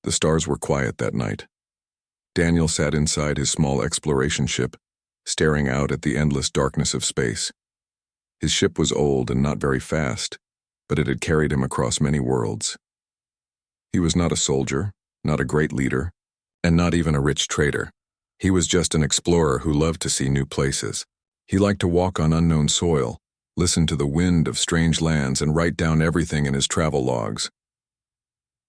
The stars were quiet that night. Daniel sat inside his small exploration ship, staring out at the endless darkness of space. His ship was old and not very fast, but it had carried him across many worlds. He was not a soldier, not a great leader, and not even a rich trader. He was just an explorer who loved to see new places. He liked to walk on unknown soil, listen to the wind of strange lands, and write down everything in his travel logs.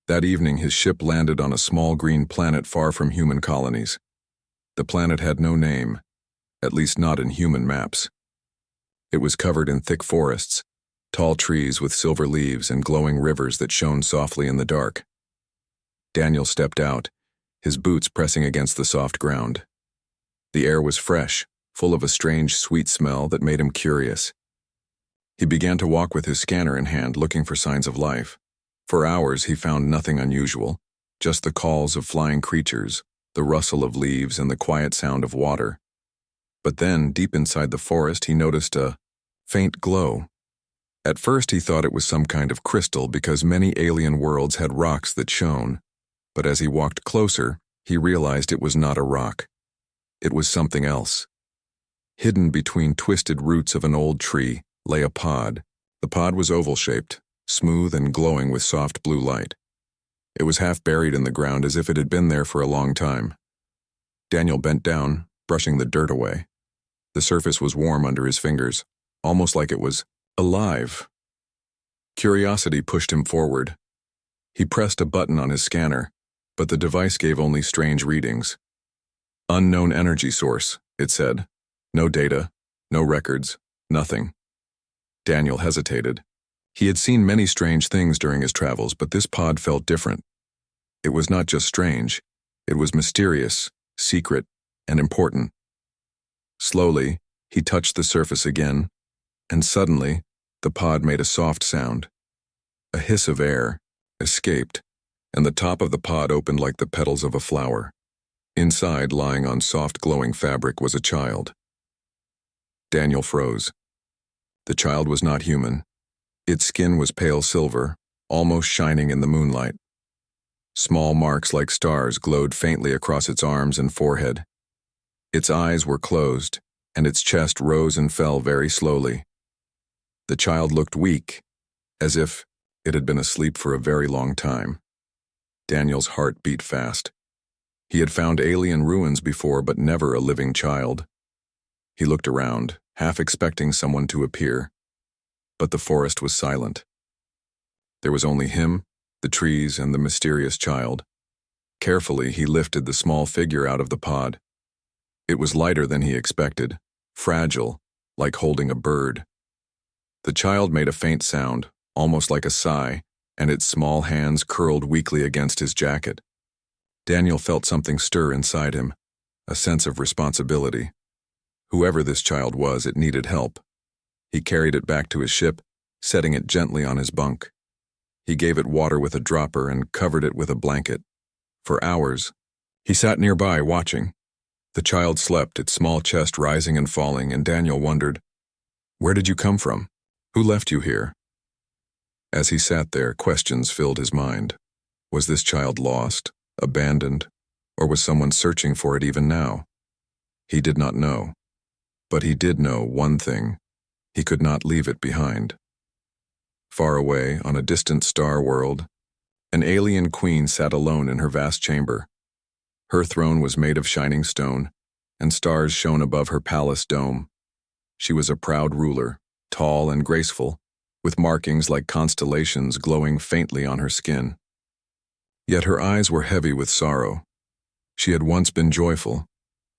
That evening, his ship landed on a small green planet far from human colonies. The planet had no name, at least not in human maps. It was covered in thick forests, tall trees with silver leaves and glowing rivers that shone softly in the dark. Daniel stepped out, his boots pressing against the soft ground. The air was fresh, full of a strange, sweet smell that made him curious. He began to walk with his scanner in hand, looking for signs of life. For hours, he found nothing unusual, just the calls of flying creatures, the rustle of leaves, and the quiet sound of water. But then, deep inside the forest, he noticed a faint glow. At first, he thought it was some kind of crystal because many alien worlds had rocks that shone. But as he walked closer, he realized it was not a rock. It was something else. Hidden between twisted roots of an old tree lay a pod. The pod was oval-shaped, smooth and glowing with soft blue light. It was half buried in the ground as if it had been there for a long time. Daniel bent down, brushing the dirt away. The surface was warm under his fingers, almost like it was alive. Curiosity pushed him forward. He pressed a button on his scanner, but the device gave only strange readings. Unknown energy source, it said. No data, no records, nothing. Daniel hesitated. He had seen many strange things during his travels, but this pod felt different. It was not just strange, it was mysterious, secret, and important. Slowly, he touched the surface again, and suddenly, the pod made a soft sound. A hiss of air escaped, and the top of the pod opened like the petals of a flower. Inside, lying on soft glowing fabric, was a child. Daniel froze. The child was not human. Its skin was pale silver, almost shining in the moonlight. Small marks like stars glowed faintly across its arms and forehead. Its eyes were closed, and its chest rose and fell very slowly. The child looked weak, as if it had been asleep for a very long time. Daniel's heart beat fast. He had found alien ruins before, but never a living child. He looked around, half expecting someone to appear. But the forest was silent. There was only him, the trees, and the mysterious child. Carefully, he lifted the small figure out of the pod. It was lighter than he expected, fragile, like holding a bird. The child made a faint sound, almost like a sigh, and its small hands curled weakly against his jacket. Daniel felt something stir inside him, a sense of responsibility. Whoever this child was, it needed help. He carried it back to his ship, setting it gently on his bunk. He gave it water with a dropper and covered it with a blanket. For hours, he sat nearby watching. The child slept, its small chest rising and falling, and Daniel wondered, "Where did you come from? Who left you here?" As he sat there, questions filled his mind. Was this child lost, abandoned, or was someone searching for it even now? He did not know. But he did know one thing. He could not leave it behind. Far away, on a distant star world, an alien queen sat alone in her vast chamber. Her throne was made of shining stone, and stars shone above her palace dome. She was a proud ruler, tall and graceful, with markings like constellations glowing faintly on her skin. Yet her eyes were heavy with sorrow. She had once been joyful,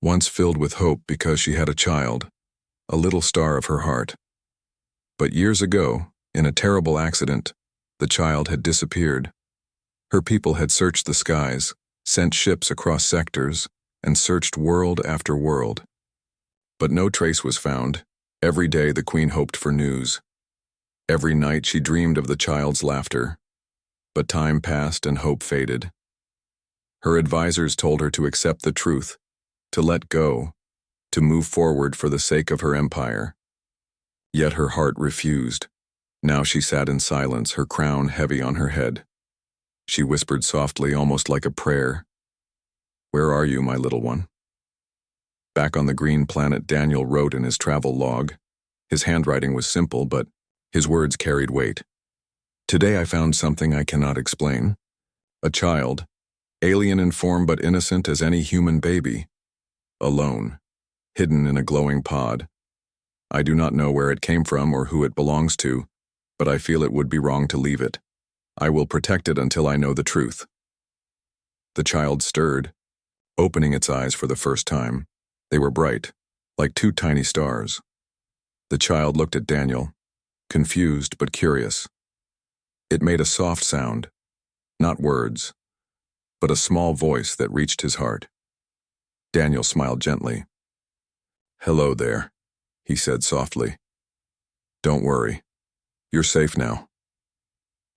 once filled with hope because she had a child, a little star of her heart. But years ago, in a terrible accident, the child had disappeared. Her people had searched the skies, sent ships across sectors, and searched world after world. But no trace was found. Every day the queen hoped for news. Every night she dreamed of the child's laughter. But time passed and hope faded. Her advisors told her to accept the truth, to let go, to move forward for the sake of her empire. Yet her heart refused. Now she sat in silence, her crown heavy on her head. She whispered softly, almost like a prayer. "Where are you, my little one?" Back on the green planet, Daniel wrote in his travel log. His handwriting was simple, but his words carried weight. "Today I found something I cannot explain. A child, alien in form but innocent as any human baby. Alone, hidden in a glowing pod. I do not know where it came from or who it belongs to, but I feel it would be wrong to leave it. I will protect it until I know the truth." The child stirred, opening its eyes for the first time. They were bright, like two tiny stars. The child looked at Daniel, confused but curious. It made a soft sound, not words, but a small voice that reached his heart. Daniel smiled gently. "Hello there," he said softly. "Don't worry. You're safe now."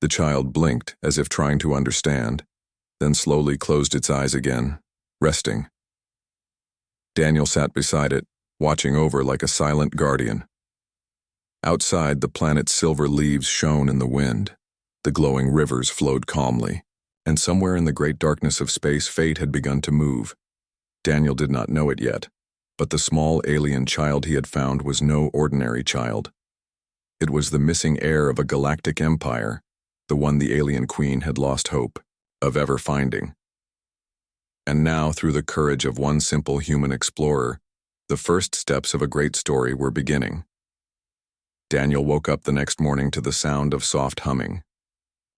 The child blinked as if trying to understand, then slowly closed its eyes again, resting. Daniel sat beside it, watching over like a silent guardian. Outside, the planet's silver leaves shone in the wind. The glowing rivers flowed calmly, and somewhere in the great darkness of space, fate had begun to move. Daniel did not know it yet, but the small alien child he had found was no ordinary child. It was the missing heir of a galactic empire, the one the alien queen had lost hope of ever finding. And now, through the courage of one simple human explorer, the first steps of a great story were beginning. Daniel woke up the next morning to the sound of soft humming.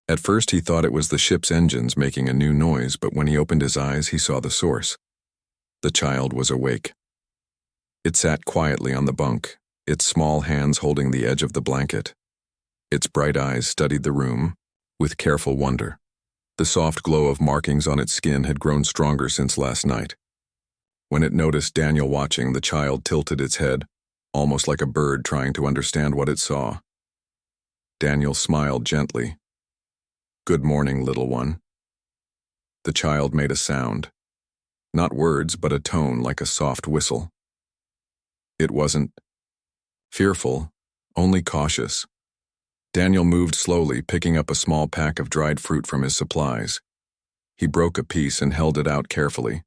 At first he thought it was the ship's engines making a new noise, but when he opened his eyes he saw the source. The child was awake. It sat quietly on the bunk, its small hands holding the edge of the blanket. Its bright eyes studied the room with careful wonder. The soft glow of markings on its skin had grown stronger since last night. When it noticed Daniel watching, the child tilted its head, almost like a bird trying to understand what it saw. Daniel smiled gently. "Good morning, little one." The child made a sound. Not words, but a tone like a soft whistle. It wasn't fearful, only cautious. Daniel moved slowly, picking up a small pack of dried fruit from his supplies. He broke a piece and held it out carefully.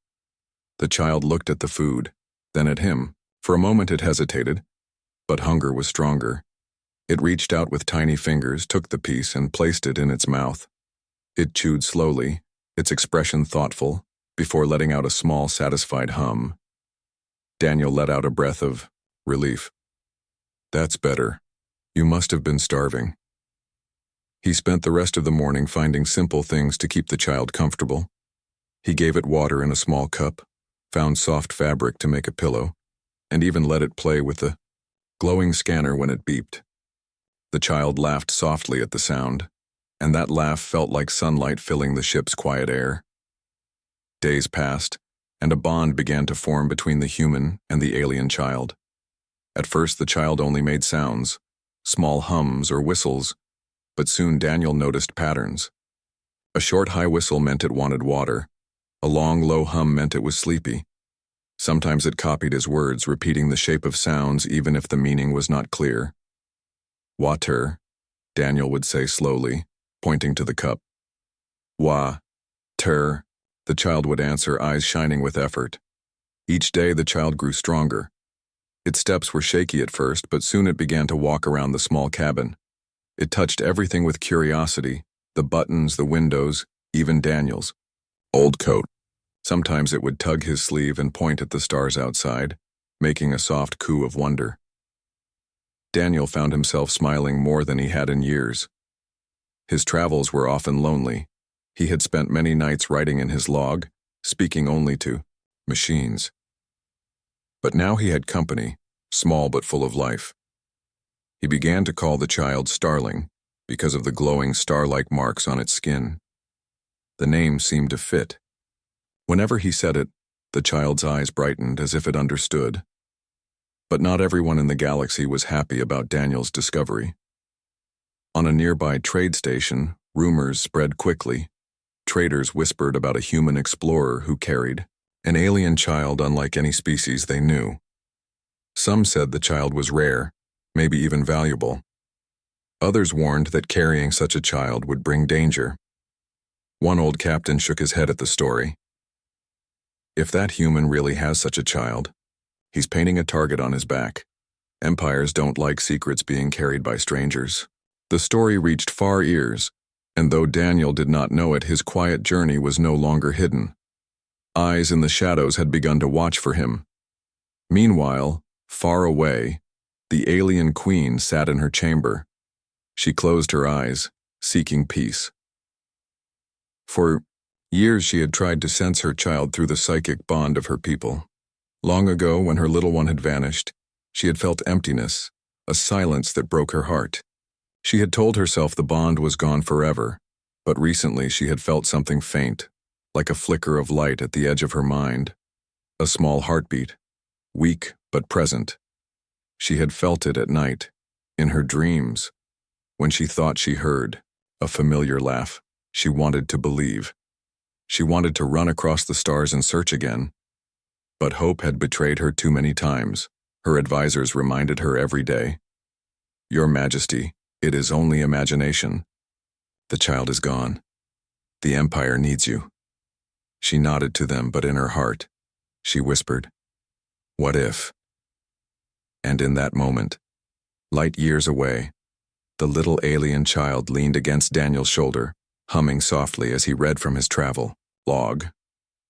The child looked at the food, then at him. For a moment it hesitated, but hunger was stronger. It reached out with tiny fingers, took the piece, and placed it in its mouth. It chewed slowly, its expression thoughtful, before letting out a small, satisfied hum. Daniel let out a breath of relief. "That's better. You must have been starving." He spent the rest of the morning finding simple things to keep the child comfortable. He gave it water in a small cup, found soft fabric to make a pillow, and even let it play with the glowing scanner when it beeped. The child laughed softly at the sound, and that laugh felt like sunlight filling the ship's quiet air. Days passed, and a bond began to form between the human and the alien child. At first the child only made sounds, small hums or whistles, but soon Daniel noticed patterns. A short high whistle meant it wanted water. A long low hum meant it was sleepy. Sometimes it copied his words, repeating the shape of sounds even if the meaning was not clear. "Water," Daniel would say slowly, pointing to the cup. "Wa-ter," the child would answer, eyes shining with effort. Each day the child grew stronger. Its steps were shaky at first, but soon it began to walk around the small cabin. It touched everything with curiosity, the buttons, the windows, even Daniel's old coat. Sometimes it would tug his sleeve and point at the stars outside, making a soft coo of wonder. Daniel found himself smiling more than he had in years. His travels were often lonely. He had spent many nights writing in his log, speaking only to machines. But now he had company, small but full of life. He began to call the child Starling because of the glowing star-like marks on its skin. The name seemed to fit. Whenever he said it, the child's eyes brightened as if it understood. But not everyone in the galaxy was happy about Daniel's discovery. On a nearby trade station, rumors spread quickly. Traders whispered about a human explorer who carried an alien child unlike any species they knew. Some said the child was rare, maybe even valuable. Others warned that carrying such a child would bring danger. One old captain shook his head at the story. If that human really has such a child, he's painting a target on his back. Empires don't like secrets being carried by strangers. The story reached far ears, and though Daniel did not know it, his quiet journey was no longer hidden. Eyes in the shadows had begun to watch for him. Meanwhile, far away, the alien queen sat in her chamber. She closed her eyes, seeking peace. For years she had tried to sense her child through the psychic bond of her people. Long ago, when her little one had vanished, she had felt emptiness, a silence that broke her heart. She had told herself the bond was gone forever, but recently she had felt something faint, like a flicker of light at the edge of her mind. A small heartbeat, weak but present. She had felt it at night, in her dreams, when she thought she heard a familiar laugh. She wanted to believe. She wanted to run across the stars and search again. But hope had betrayed her too many times. Her advisors reminded her every day, "Your Majesty, it is only imagination. The child is gone. The Empire needs you." She nodded to them, but in her heart, she whispered, "What if?" And in that moment, light years away, the little alien child leaned against Daniel's shoulder, humming softly as he read from his travel log.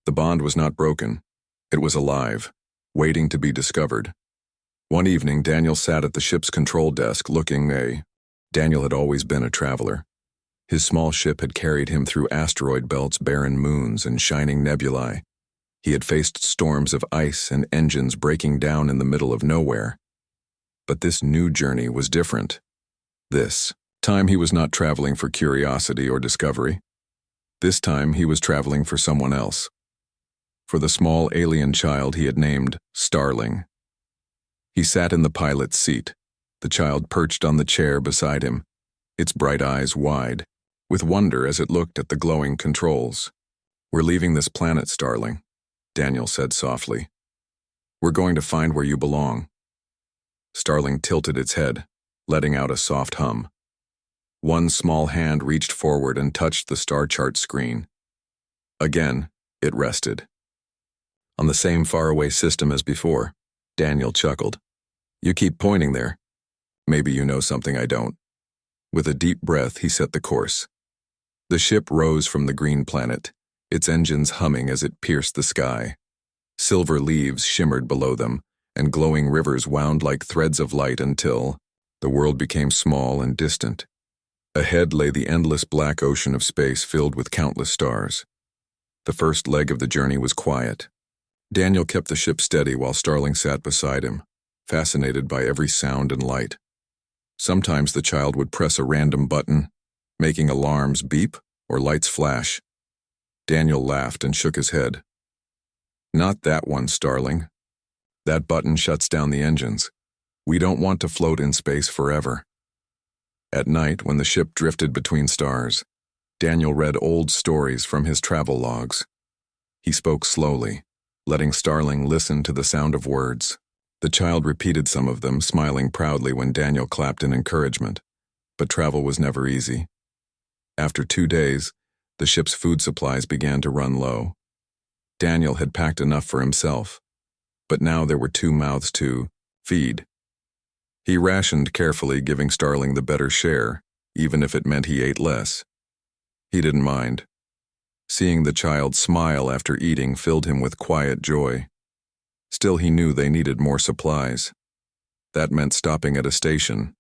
The bond was not broken. It was alive, waiting to be discovered. One evening, Daniel sat at the ship's control desk Daniel had always been a traveler. His small ship had carried him through asteroid belts, barren moons, and shining nebulae. He had faced storms of ice and engines breaking down in the middle of nowhere. But this new journey was different. This time he was not traveling for curiosity or discovery. This time he was traveling for someone else. For the small alien child he had named Starling. He sat in the pilot's seat, the child perched on the chair beside him, its bright eyes wide, with wonder as it looked at the glowing controls. "We're leaving this planet, Starling," Daniel said softly. "We're going to find where you belong." Starling tilted its head, letting out a soft hum. One small hand reached forward and touched the star chart screen. Again, it rested. On the same faraway system as before, Daniel chuckled. "You keep pointing there. Maybe you know something I don't." With a deep breath, he set the course. The ship rose from the green planet, its engines humming as it pierced the sky. Silver leaves shimmered below them, and glowing rivers wound like threads of light until the world became small and distant. Ahead lay the endless black ocean of space filled with countless stars. The first leg of the journey was quiet. Daniel kept the ship steady while Starling sat beside him, fascinated by every sound and light. Sometimes the child would press a random button, making alarms beep or lights flash. Daniel laughed and shook his head. "Not that one, Starling. That button shuts down the engines. We don't want to float in space forever." At night, when the ship drifted between stars, Daniel read old stories from his travel logs. He spoke slowly, letting Starling listen to the sound of words. The child repeated some of them, smiling proudly when Daniel clapped in encouragement. But travel was never easy. After 2 days, the ship's food supplies began to run low. Daniel had packed enough for himself, but now there were 2 mouths to feed. He rationed carefully, giving Starling the better share, even if it meant he ate less. He didn't mind. Seeing the child smile after eating filled him with quiet joy. Still, he knew they needed more supplies. That meant stopping at a station.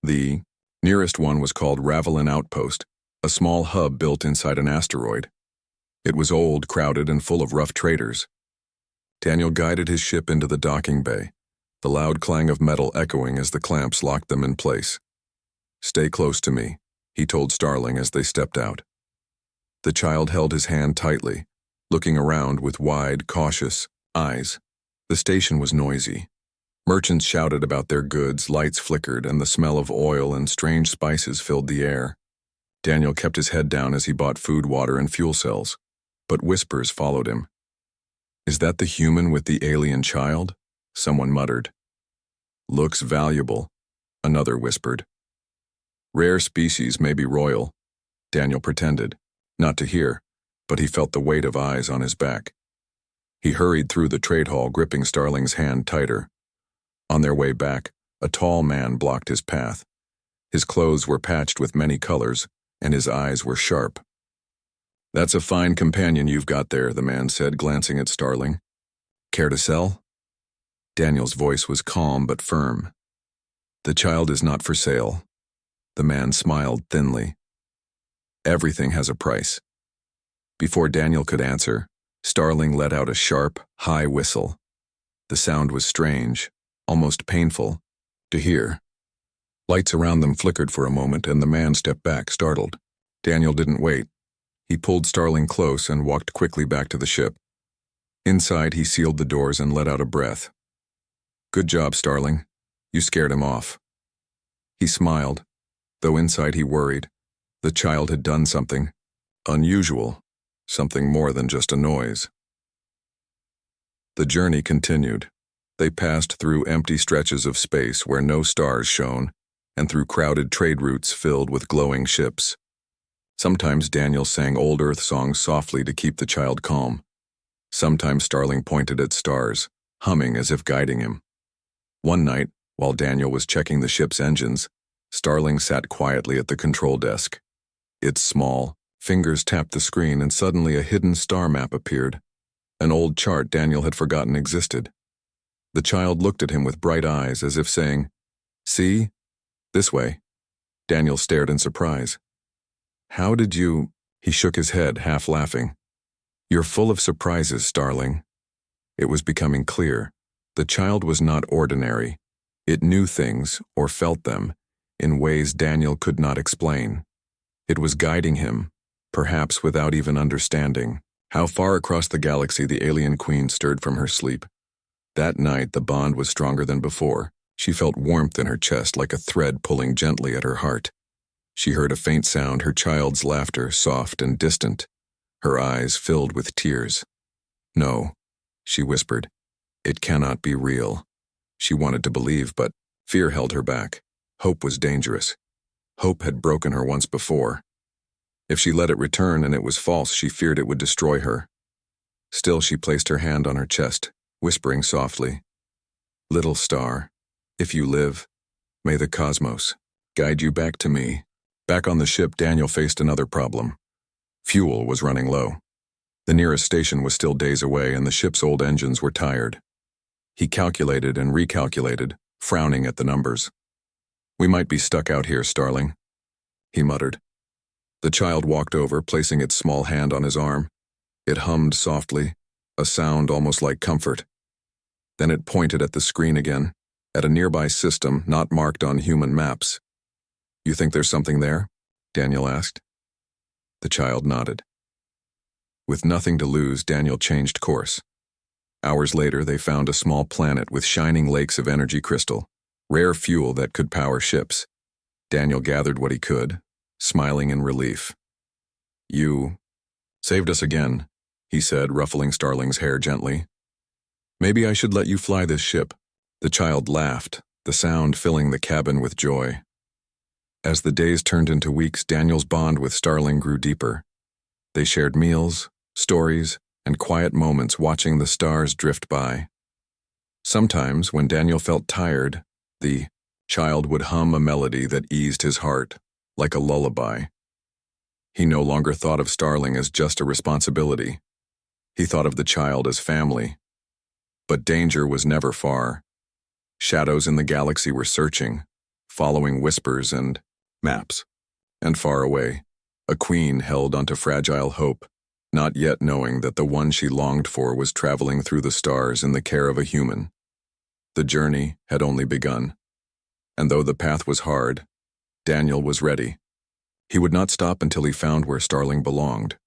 The nearest one was called Ravelin Outpost, a small hub built inside an asteroid. It was old, crowded, and full of rough traders. Daniel guided his ship into the docking bay, the loud clang of metal echoing as the clamps locked them in place. "Stay close to me," he told Starling as they stepped out. The child held his hand tightly, looking around with wide, cautious eyes. The station was noisy. Merchants shouted about their goods, lights flickered, and the smell of oil and strange spices filled the air. Daniel kept his head down as he bought food, water, and fuel cells, but whispers followed him. "Is that the human with the alien child?" someone muttered. "Looks valuable," another whispered. "Rare species may be royal," Daniel pretended. Not to hear, but he felt the weight of eyes on his back. He hurried through the trade hall, gripping Starling's hand tighter. On their way back, a tall man blocked his path. His clothes were patched with many colors, and his eyes were sharp. "That's a fine companion you've got there," the man said, glancing at Starling. "Care to sell?" Daniel's voice was calm but firm. "The child is not for sale." The man smiled thinly. "Everything has a price." Before Daniel could answer, Starling let out a sharp, high whistle. The sound was strange, almost painful, to hear. Lights around them flickered for a moment, and the man stepped back, startled. Daniel didn't wait. He pulled Starling close and walked quickly back to the ship. Inside, he sealed the doors and let out a breath. "Good job, Starling. You scared him off." He smiled, though inside he worried. The child had done something unusual, something more than just a noise. The journey continued. They passed through empty stretches of space where no stars shone, and through crowded trade routes filled with glowing ships. Sometimes Daniel sang old Earth songs softly to keep the child calm. Sometimes Starling pointed at stars, humming as if guiding him. One night, while Daniel was checking the ship's engines, Starling sat quietly at the control desk. Its small fingers tapped the screen, and suddenly a hidden star map appeared, an old chart Daniel had forgotten existed. The child looked at him with bright eyes, as if saying, "See? This way." Daniel stared in surprise. "How did you—" He shook his head, half laughing. "You're full of surprises, Starling." It was becoming clear. The child was not ordinary. It knew things, or felt them, in ways Daniel could not explain. It was guiding him, perhaps without even understanding. How far across the galaxy the alien queen stirred from her sleep. That night the bond was stronger than before. She felt warmth in her chest, like a thread pulling gently at her heart. She heard a faint sound, her child's laughter, soft and distant. Her eyes filled with tears. "No," she whispered. "It cannot be real." She wanted to believe, but fear held her back. Hope was dangerous. Hope had broken her once before. If she let it return and it was false, she feared it would destroy her. Still, she placed her hand on her chest, whispering softly, "Little star, if you live, may the cosmos guide you back to me." Back on the ship, Daniel faced another problem. Fuel was running low. The nearest station was still days away, and the ship's old engines were tired. He calculated and recalculated, frowning at the numbers. "We might be stuck out here, Starling," he muttered. The child walked over, placing its small hand on his arm. It hummed softly, a sound almost like comfort. Then it pointed at the screen again, at a nearby system not marked on human maps. "You think there's something there?" Daniel asked. The child nodded. With nothing to lose, Daniel changed course. Hours later, they found a small planet with shining lakes of energy crystal, rare fuel that could power ships. Daniel gathered what he could, smiling in relief. "You saved us again," he said, ruffling Starling's hair gently. "Maybe I should let you fly this ship." The child laughed, the sound filling the cabin with joy. As the days turned into weeks, Daniel's bond with Starling grew deeper. They shared meals, stories, and quiet moments watching the stars drift by. Sometimes, when Daniel felt tired, the child would hum a melody that eased his heart, like a lullaby. He no longer thought of Starling as just a responsibility. He thought of the child as family. But danger was never far. Shadows in the galaxy were searching, following whispers and maps. And far away, a queen held onto fragile hope, not yet knowing that the one she longed for was traveling through the stars in the care of a human. The journey had only begun. And though the path was hard, Daniel was ready. He would not stop until he found where Starling belonged.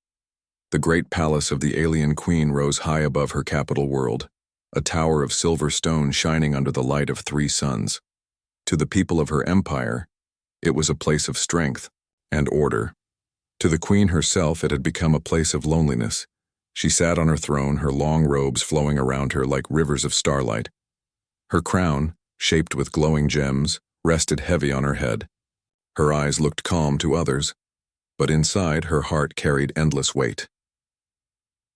The great palace of the alien queen rose high above her capital world, a tower of silver stone shining under the light of 3 suns. To the people of her empire, it was a place of strength and order. To the queen herself, it had become a place of loneliness. She sat on her throne, her long robes flowing around her like rivers of starlight. Her crown, shaped with glowing gems, rested heavy on her head. Her eyes looked calm to others, but inside her heart carried endless weight.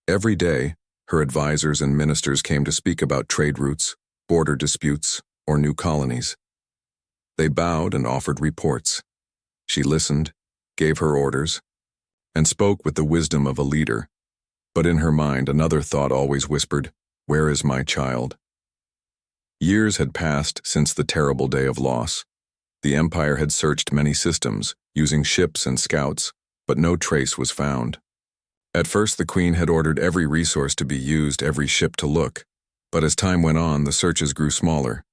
Every day, her advisors and ministers came to speak about trade routes, border disputes, or new colonies. They bowed and offered reports. She listened, gave her orders, and spoke with the wisdom of a leader. But in her mind, another thought always whispered, "Where is my child?" Years had passed since the terrible day of loss. The Empire had searched many systems, using ships and scouts, but no trace was found. At first, the Queen had ordered every resource to be used, every ship to look, but as time went on, the searches grew smaller.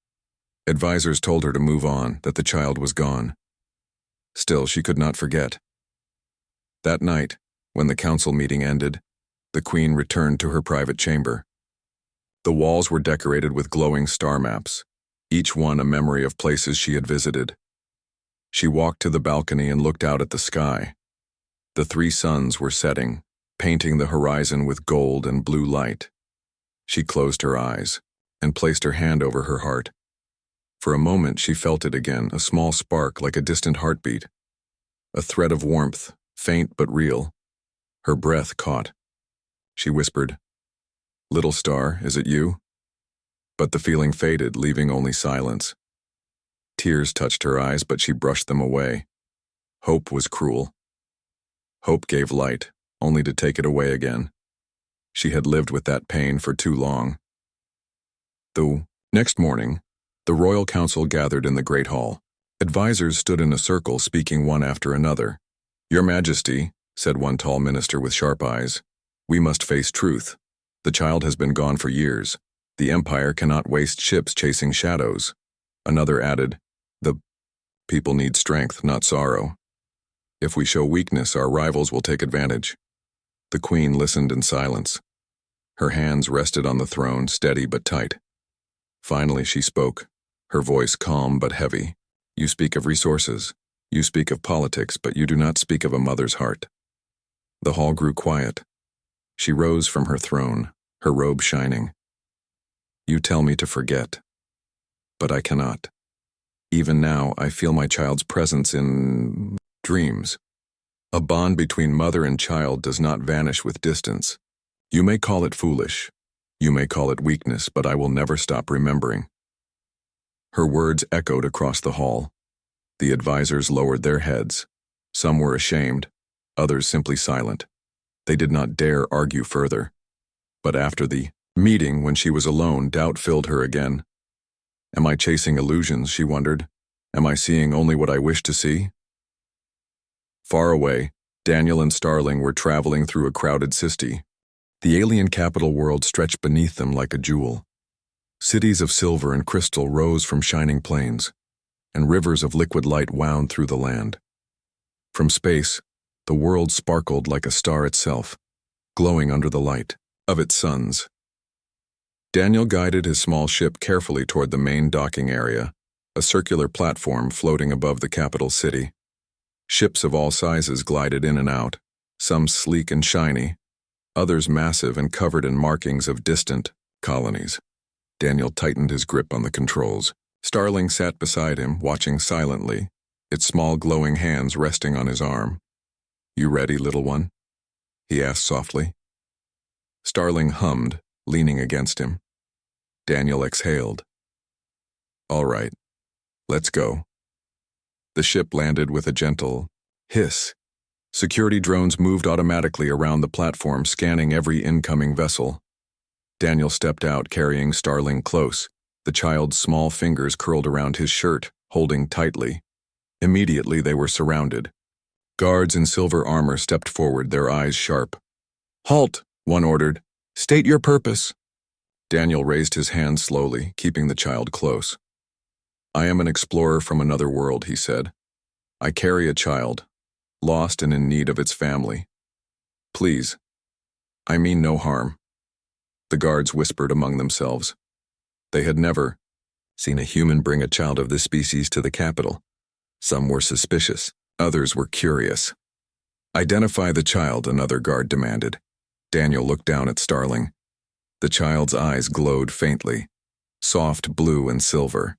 Advisors told her to move on, that the child was gone. Still, she could not forget. That night, when the council meeting ended, the Queen returned to her private chamber. The walls were decorated with glowing star maps, each one a memory of places she had visited. She walked to the balcony and looked out at the sky. The three suns were setting, painting the horizon with gold and blue light. She closed her eyes and placed her hand over her heart. For a moment she felt it again, a small spark like a distant heartbeat. A thread of warmth, faint but real. Her breath caught. She whispered, "Little star, is it you?" But the feeling faded, leaving only silence. Tears touched her eyes, but she brushed them away. Hope was cruel. Hope gave light, only to take it away again. She had lived with that pain for too long. The next morning, the royal council gathered in the Great Hall. Advisors stood in a circle, speaking one after another. "Your Majesty," said one tall minister with sharp eyes, "we must face truth. The child has been gone for years. The Empire cannot waste ships chasing shadows." Another added, "The people need strength, not sorrow. If we show weakness, our rivals will take advantage." The Queen listened in silence. Her hands rested on the throne, steady but tight. Finally she spoke, her voice calm but heavy. "You speak of resources. You speak of politics, but you do not speak of a mother's heart." The hall grew quiet. She rose from her throne, her robe shining. "You tell me to forget, but I cannot. Even now, I feel my child's presence in dreams. A bond between mother and child does not vanish with distance. You may call it foolish. You may call it weakness, but I will never stop remembering." Her words echoed across the hall. The advisors lowered their heads. Some were ashamed, others simply silent. They did not dare argue further. But after the meeting, when she was alone, doubt filled her again. Am I chasing illusions, she wondered? Am I seeing only what I wish to see? Far away, Daniel and Starling were traveling through a crowded city. The alien capital world stretched beneath them like a jewel. Cities of silver and crystal rose from shining plains, and rivers of liquid light wound through the land. From space, the world sparkled like a star itself, glowing under the light of its suns. Daniel guided his small ship carefully toward the main docking area, a circular platform floating above the capital city. Ships of all sizes glided in and out, some sleek and shiny, others massive and covered in markings of distant colonies. Daniel tightened his grip on the controls. Starling sat beside him, watching silently, its small glowing hands resting on his arm. "You ready, little one?" he asked softly. Starling hummed, leaning against him. Daniel exhaled. "All right, let's go." The ship landed with a gentle hiss. Security drones moved automatically around the platform, scanning every incoming vessel. Daniel stepped out, carrying Starling close. The child's small fingers curled around his shirt, holding tightly. Immediately they were surrounded. Guards in silver armor stepped forward, their eyes sharp. "Halt," one ordered. "State your purpose." Daniel raised his hand slowly, keeping the child close. "I am an explorer from another world," he said. "I carry a child, lost and in need of its family. Please, I mean no harm." The guards whispered among themselves. They had never seen a human bring a child of this species to the capital. Some were suspicious, others were curious. "Identify the child," another guard demanded. Daniel looked down at Starling. The child's eyes glowed faintly, soft blue and silver.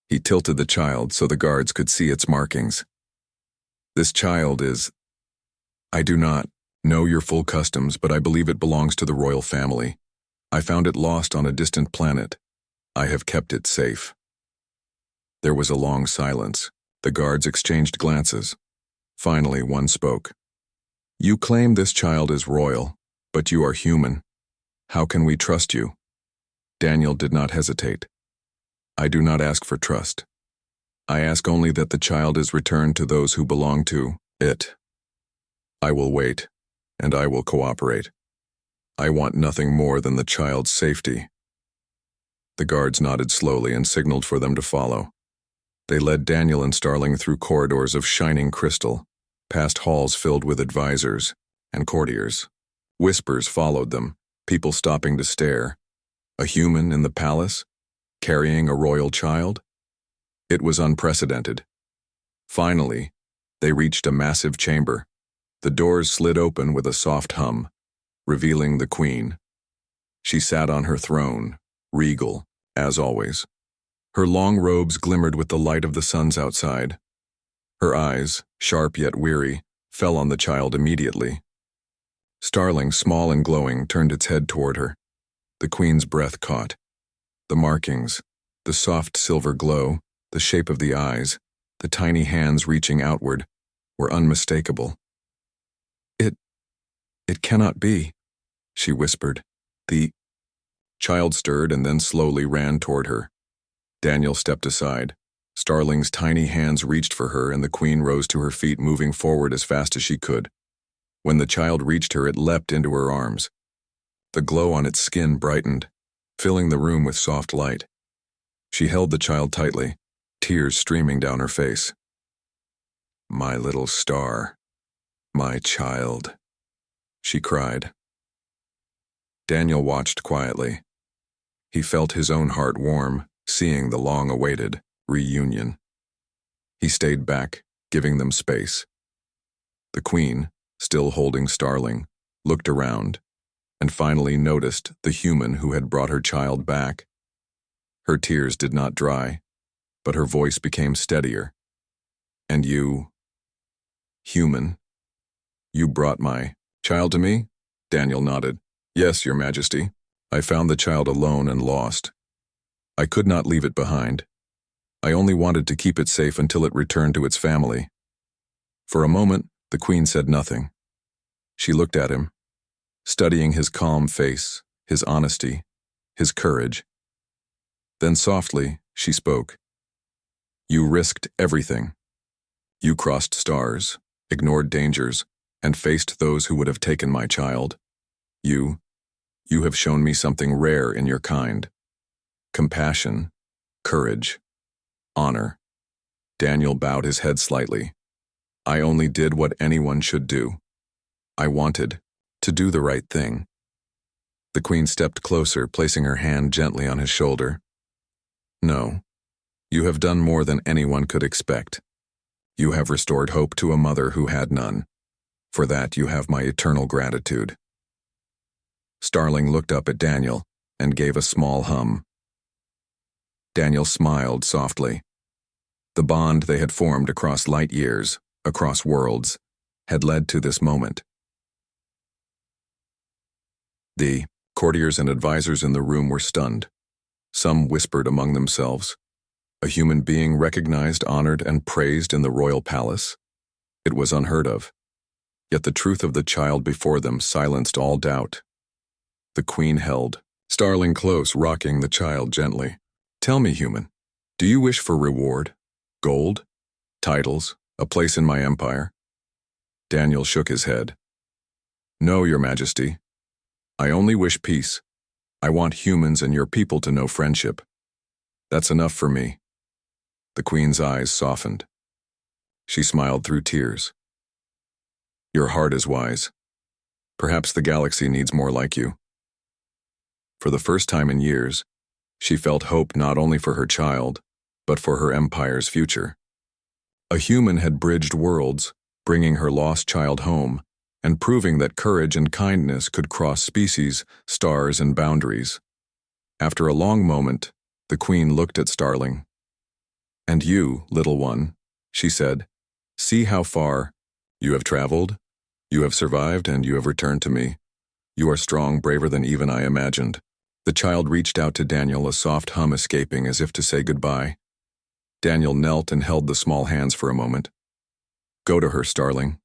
He tilted the child so the guards could see its markings. "This child is..." I do not know your full customs, but I believe it belongs to the royal family. I found it lost on a distant planet. I have kept it safe." There was a long silence. The guards exchanged glances. Finally, one spoke. "You claim this child is royal, but you are human. How can we trust you?" Daniel did not hesitate. "I do not ask for trust. I ask only that the child is returned to those who belong to it. I will wait, and I will cooperate. I want nothing more than the child's safety." The guards nodded slowly and signaled for them to follow. They led Daniel and Starling through corridors of shining crystal, past halls filled with advisors and courtiers. Whispers followed them, people stopping to stare. A human in the palace, carrying a royal child? It was unprecedented. Finally, they reached a massive chamber. The doors slid open with a soft hum, revealing the queen. She sat on her throne, regal, as always. Her long robes glimmered with the light of the suns outside. Her eyes, sharp yet weary, fell on the child immediately. Starling, small and glowing, turned its head toward her. The queen's breath caught. The markings, the soft silver glow, the shape of the eyes, the tiny hands reaching outward, were unmistakable. It cannot be," she whispered. The child stirred and then slowly ran toward her. Daniel stepped aside. Starling's tiny hands reached for her, and the queen rose to her feet, moving forward as fast as she could. When the child reached her, it leapt into her arms. The glow on its skin brightened, filling the room with soft light. She held the child tightly, tears streaming down her face. "My little star, my child," she cried. Daniel watched quietly. He felt his own heart warm, seeing the long-awaited reunion. He stayed back, giving them space. The queen, still holding Starling, looked around, and finally noticed the human who had brought her child back. Her tears did not dry, but her voice became steadier. "And you, human, you brought my child to me?" Daniel nodded. "Yes, Your Majesty. I found the child alone and lost. I could not leave it behind. I only wanted to keep it safe until it returned to its family." For a moment, the queen said nothing. She looked at him, studying his calm face, his honesty, his courage. Then softly, she spoke. "You risked everything. You crossed stars, ignored dangers, and faced those who would have taken my child. You have shown me something rare in your kind. Compassion, courage, honor." Daniel bowed his head slightly. "I only did what anyone should do. I wanted to do the right thing." The queen stepped closer, placing her hand gently on his shoulder. "No, you have done more than anyone could expect. You have restored hope to a mother who had none. For that, you have my eternal gratitude." Starling looked up at Daniel and gave a small hum. Daniel smiled softly. The bond they had formed across light years, across worlds, had led to this moment. The courtiers and advisors in the room were stunned. Some whispered among themselves. A human being recognized, honored, and praised in the royal palace? It was unheard of. Yet the truth of the child before them silenced all doubt. The queen held Starling close, rocking the child gently. "Tell me, human, do you wish for reward? Gold? Titles? A place in my empire?" Daniel shook his head. "No, Your Majesty. I only wish peace. I want humans and your people to know friendship. That's enough for me." The queen's eyes softened. She smiled through tears. "Your heart is wise. Perhaps the galaxy needs more like you." For the first time in years, she felt hope not only for her child, but for her empire's future. A human had bridged worlds, bringing her lost child home, and proving that courage and kindness could cross species, stars, and boundaries. After a long moment, the queen looked at Starling. "And you, little one," she said, "see how far you have traveled? You have survived and you have returned to me. You are strong, braver than even I imagined. The child reached out to Daniel, a soft hum escaping as if to say goodbye. Daniel knelt and held the small hands for a moment. Go to her, Starling.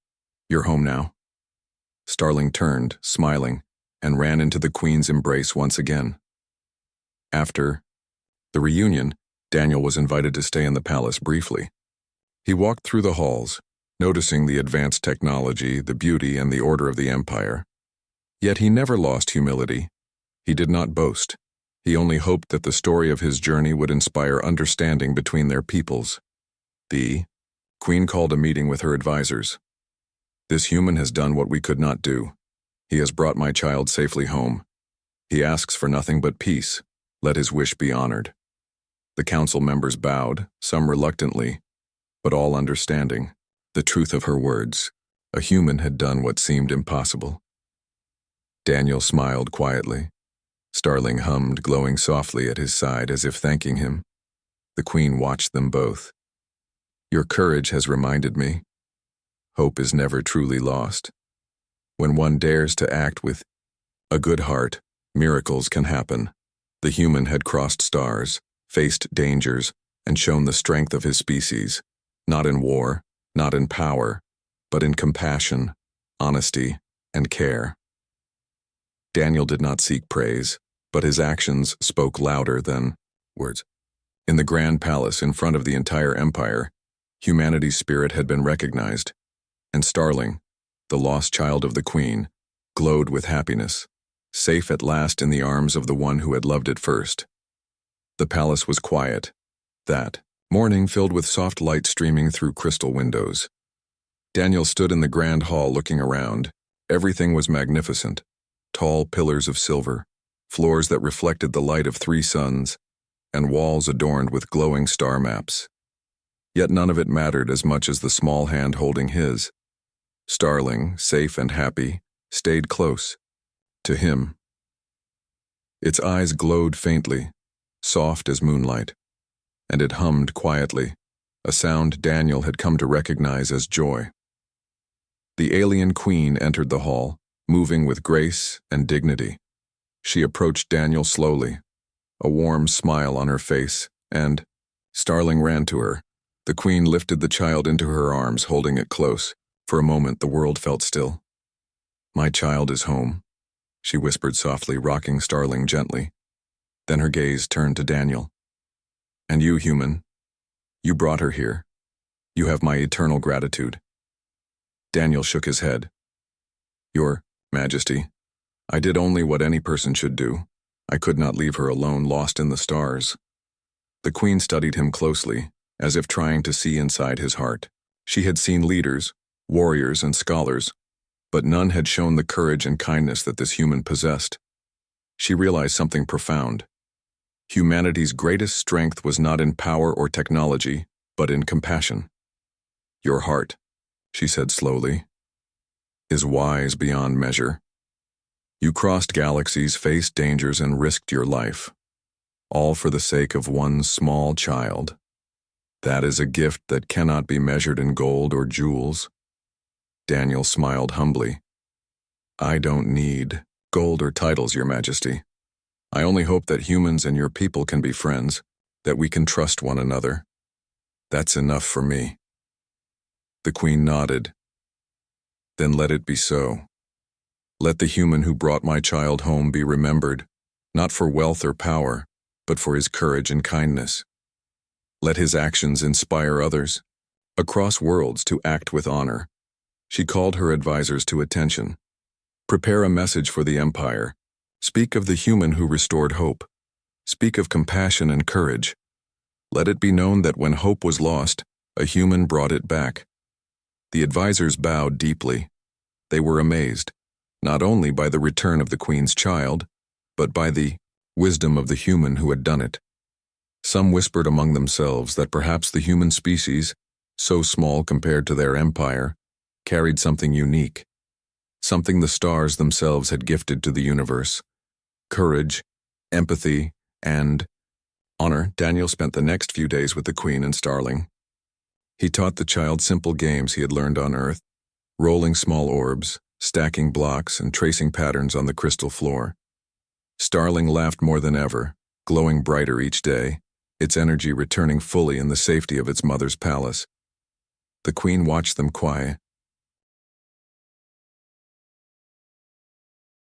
You're home now. Starling turned, smiling, and ran into the Queen's embrace once again. After the reunion, Daniel was invited to stay in the palace briefly. He walked through the halls, noticing the advanced technology, the beauty, and the order of the empire. Yet he never lost humility. He did not boast. He only hoped that the story of his journey would inspire understanding between their peoples. The Queen called a meeting with her advisors. This human has done what we could not do. He has brought my child safely home. He asks for nothing but peace. Let his wish be honored. The council members bowed, some reluctantly, but all understanding the truth of her words. A human had done what seemed impossible. Daniel smiled quietly. Starling hummed, glowing softly at his side as if thanking him. The Queen watched them both. Your courage has reminded me. Hope is never truly lost. When one dares to act with a good heart, miracles can happen. The human had crossed stars, faced dangers, and shown the strength of his species, not in war, not in power, but in compassion, honesty, and care. Daniel did not seek praise, but his actions spoke louder than words. In the grand palace in front of the entire empire, humanity's spirit had been recognized, and Starling, the lost child of the Queen, glowed with happiness, safe at last in the arms of the one who had loved it first. The palace was quiet, that morning filled with soft light streaming through crystal windows. Daniel stood in the grand hall looking around. Everything was magnificent. Tall pillars of silver, floors that reflected the light of 3 suns, and walls adorned with glowing star maps. Yet none of it mattered as much as the small hand holding his. Starling, safe and happy, stayed close to him. Its eyes glowed faintly, soft as moonlight, and it hummed quietly, a sound Daniel had come to recognize as joy. The alien Queen entered the hall, moving with grace and dignity. She approached Daniel slowly, a warm smile on her face, and Starling ran to her. The Queen lifted the child into her arms, holding it close. For a moment, the world felt still. My child is home, she whispered softly, rocking Starling gently. Then her gaze turned to Daniel. And you, human, you brought her here. You have my eternal gratitude. Daniel shook his head. Your Majesty, I did only what any person should do. I could not leave her alone, lost in the stars. The Queen studied him closely, as if trying to see inside his heart. She had seen leaders, warriors, and scholars, but none had shown the courage and kindness that this human possessed. She realized something profound. Humanity's greatest strength was not in power or technology, but in compassion. Your heart, she said slowly, is wise beyond measure. You crossed galaxies, faced dangers, and risked your life, all for the sake of one small child. That is a gift that cannot be measured in gold or jewels. Daniel smiled humbly. I don't need gold or titles, Your Majesty. I only hope that humans and your people can be friends, that we can trust one another. That's enough for me. The Queen nodded. Then let it be so. Let the human who brought my child home be remembered, not for wealth or power, but for his courage and kindness. Let his actions inspire others, across worlds, to act with honor. She called her advisors to attention. Prepare a message for the empire. Speak of the human who restored hope. Speak of compassion and courage. Let it be known that when hope was lost, a human brought it back. The advisors bowed deeply. They were amazed, not only by the return of the Queen's child, but by the wisdom of the human who had done it. Some whispered among themselves that perhaps the human species, so small compared to their empire, carried something unique, something the stars themselves had gifted to the universe: courage, empathy, and honor. Daniel spent the next few days with the Queen and Starling. He taught the child simple games he had learned on Earth, rolling small orbs, stacking blocks, and tracing patterns on the crystal floor. Starling laughed more than ever, glowing brighter each day, its energy returning fully in the safety of its mother's palace. The queen watched them quiet,